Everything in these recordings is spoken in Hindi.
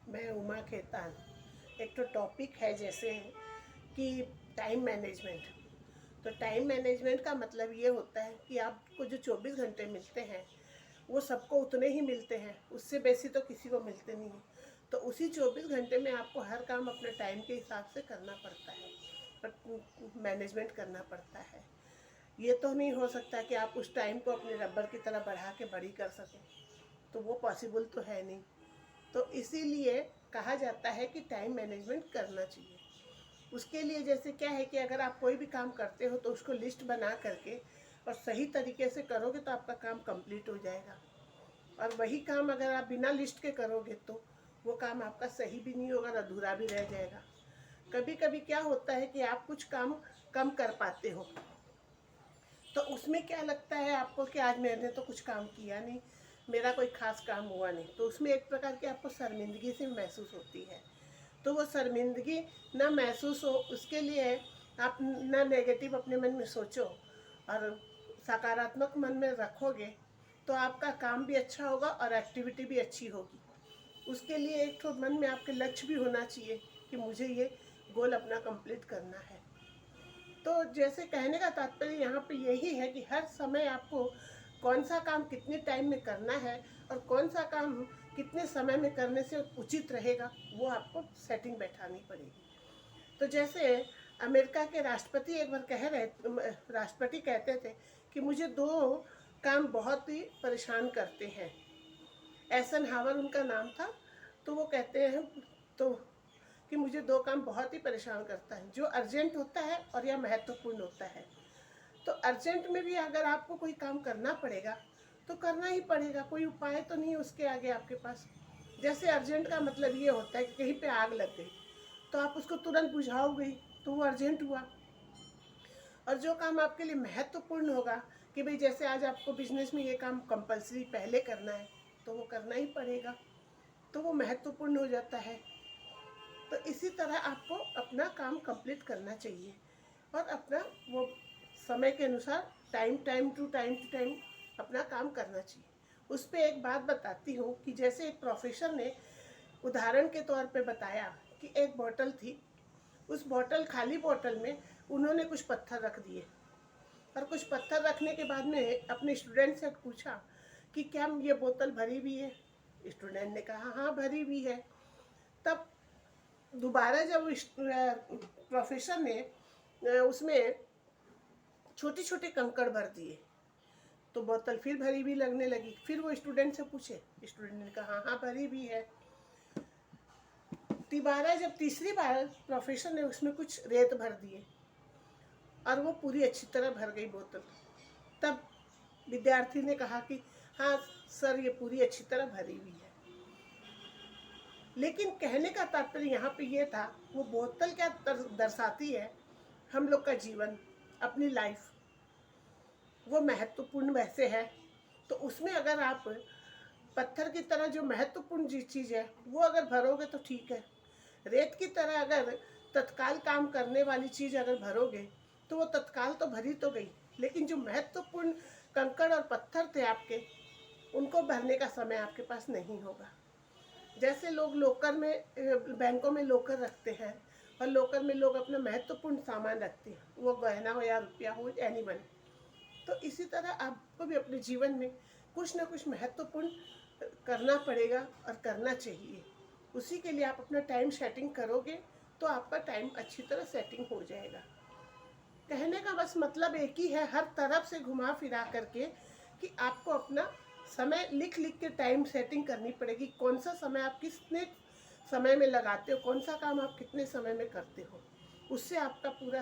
मैं उमा खेतान। एक तो टॉपिक है जैसे कि टाइम मैनेजमेंट। तो टाइम मैनेजमेंट का मतलब ये होता है कि आपको जो 24 घंटे मिलते हैं वो सबको उतने ही मिलते हैं, उससे बेसी तो किसी को मिलते नहीं हैं। तो उसी 24 घंटे में आपको हर काम अपने टाइम के हिसाब से करना पड़ता है, पर मैनेजमेंट करना पड़ता है। ये तो नहीं हो सकता कि आप उस टाइम को अपने रबर की तरह बढ़ा के बड़ी कर सकें, तो वो पॉसिबल तो है नहीं। तो इसीलिए कहा जाता है कि टाइम मैनेजमेंट करना चाहिए। उसके लिए जैसे क्या है कि अगर आप कोई भी काम करते हो तो उसको लिस्ट बना करके और सही तरीके से करोगे तो आपका काम कंप्लीट हो जाएगा। और वही काम अगर आप बिना लिस्ट के करोगे तो वो काम आपका सही भी नहीं होगा, अधूरा भी रह जाएगा। कभी कभी क्या होता है कि आप कुछ काम कम कर पाते हो, तो उसमें क्या लगता है आपको कि आज मैंने तो कुछ काम किया नहीं, मेरा कोई खास काम हुआ नहीं, तो उसमें एक प्रकार की आपको शर्मिंदगी सी महसूस होती है। तो वो शर्मिंदगी ना महसूस हो, उसके लिए आप ना नेगेटिव अपने मन में सोचो और सकारात्मक मन में रखोगे तो आपका काम भी अच्छा होगा और एक्टिविटी भी अच्छी होगी। उसके लिए एक तो मन में आपके लक्ष्य भी होना चाहिए कि मुझे ये गोल अपना कंप्लीट करना है। तो जैसे कहने का तात्पर्य यहाँ पे यही है कि हर समय आपको कौन सा काम कितने टाइम में करना है और कौन सा काम कितने समय में करने से उचित रहेगा, वो आपको सेटिंग बैठानी पड़ेगी। तो जैसे अमेरिका के राष्ट्रपति एक बार राष्ट्रपति कहते थे कि मुझे दो काम बहुत ही परेशान करते हैं। एसन हावर उनका नाम था। तो वो कहते हैं तो कि मुझे दो काम बहुत ही परेशान करता है, जो अर्जेंट होता है और या महत्वपूर्ण होता है। तो अर्जेंट में भी अगर आपको कोई काम करना पड़ेगा तो करना ही पड़ेगा, कोई उपाय तो नहीं उसके आगे आपके पास। जैसे अर्जेंट का मतलब ये होता है कि कहीं पे आग लग गई तो आप उसको तुरंत बुझाओगे, तो वो अर्जेंट हुआ। और जो काम आपके लिए महत्वपूर्ण होगा कि भाई जैसे आज आपको बिजनेस में ये काम कंपलसरी पहले करना है तो वो करना ही पड़ेगा, तो वो महत्वपूर्ण हो जाता है। तो इसी तरह आपको अपना काम कंप्लीट करना चाहिए और अपना वो समय के अनुसार टाइम टू टाइम अपना काम करना चाहिए। उस पर एक बात बताती हूँ कि जैसे एक प्रोफेसर ने उदाहरण के तौर पे बताया कि एक बोतल थी, उस बोतल खाली बोतल में उन्होंने कुछ पत्थर रख दिए और कुछ पत्थर रखने के बाद में अपने स्टूडेंट से पूछा कि क्या ये बोतल भरी हुई है। स्टूडेंट ने कहा हाँ भरी हुई है। तब दोबारा जब प्रोफेसर ने उसमें छोटे छोटे कंकड़ भर दिए तो बोतल फिर भरी हुई लगने लगी। फिर वो स्टूडेंट से पूछे, स्टूडेंट ने कहा हाँ भरी हुई है। दोबारा जब तीसरी बार प्रोफेसर ने उसमें कुछ रेत भर दिए और वो पूरी अच्छी तरह भर गई बोतल। तब विद्यार्थी ने कहा कि हाँ सर ये पूरी अच्छी तरह भरी हुई है। लेकिन कहने का तात्पर्य यहाँ पे ये था, वो बोतल क्या दर्शाती है, हम लोग का जीवन, अपनी लाइफ वो महत्वपूर्ण वैसे है। तो उसमें अगर आप पत्थर की तरह जो महत्वपूर्ण चीज़ है वो अगर भरोगे तो ठीक है। रेत की तरह अगर तत्काल काम करने वाली चीज़ अगर भरोगे तो वो तत्काल तो भरी तो गई, लेकिन जो महत्वपूर्ण कंकड़ और पत्थर थे आपके, उनको भरने का समय आपके पास नहीं होगा। जैसे लोग लॉकर में, बैंकों में लॉकर रखते हैं और लॉकर में लोग अपना महत्वपूर्ण सामान रखते हैं, वो गहना हो या रुपया हो, एनी मनी। तो इसी तरह आपको भी अपने जीवन में कुछ ना कुछ महत्वपूर्ण करना पड़ेगा और करना चाहिए। उसी के लिए आप अपना टाइम सेटिंग करोगे तो आपका टाइम अच्छी तरह सेटिंग हो जाएगा। कहने का बस मतलब एक ही है, हर तरफ से घुमा फिरा करके, कि आपको अपना समय लिख लिख के टाइम सेटिंग करनी पड़ेगी। कौन सा समय आप कितने समय में लगाते हो, कौन सा काम आप कितने समय में करते हो, उससे आपका पूरा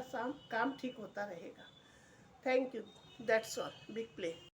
काम ठीक होता रहेगा। Thank you, that's all, big play.